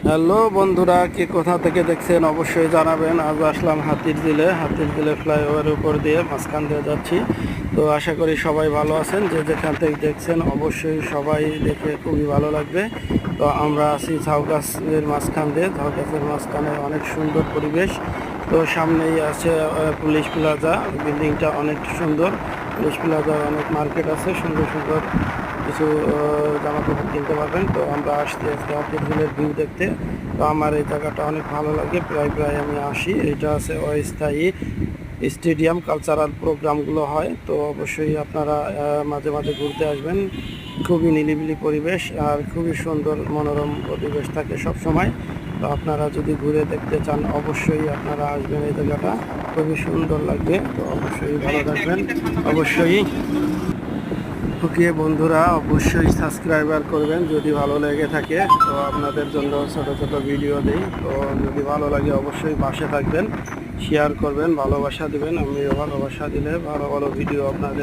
Hello বন্ধুরা, কে কোথা থেকে দেখছেন অবশ্যই জানাবেন। আজ আসলাম হাতিরঝিলে ফ্লাইওভারের উপর দিয়ে মাঝখান দিয়ে যাচ্ছি। তো আশা করি সবাই ভালো আছেন। যে যেখান থেকে দেখছেন অবশ্যই সবাই দেখে খুবই ভালো লাগবে। তো আমরা আছি ঝাউগাছের মাঝখানে অনেক সুন্দর পরিবেশ। তো সামনেই আছে পুলিশ প্লাজা, বিল্ডিংটা অনেক সুন্দর। পুলিশ প্লাজায় অনেক মার্কেট আছে, সুন্দর সুন্দর কিছু জামা কাপড় কিনতে পারবেন। তো আমরা আসছি আজকে হাতিরঝিলের ভিউ দেখতে। তো আমার এই জায়গাটা অনেক ভালো লাগে, প্রায় প্রায় আমি আসি। এটা আছে অস্থায়ী স্টেডিয়াম, কালচারাল প্রোগ্রামগুলো হয়। তো অবশ্যই আপনারা মাঝে মাঝে ঘুরতে আসবেন। খুবই নিরিবিলি পরিবেশ আর খুবই সুন্দর মনোরম পরিবেশ থাকে সব সময়। তো আপনারা যদি ঘুরে দেখতে চান অবশ্যই আপনারা আসবেন, এই জায়গাটা খুবই সুন্দর লাগবে। তো অবশ্যই ভালো থাকবেন। অবশ্যই ওকে বন্ধুরা, অবশ্যই সাবস্ক্রাইবার করবেন যদি ভালো লেগে থাকে। তো আপনাদের জন্য ছোট ছোট ভিডিও দেই। তো যদি ভালো লাগে অবশ্যই পাশে থাকবেন, শেয়ার করবেন, ভালোবাসা দিবেন। আমিও ভালোবাসা দিলে ভালো ভালো ভিডিও আপনাদের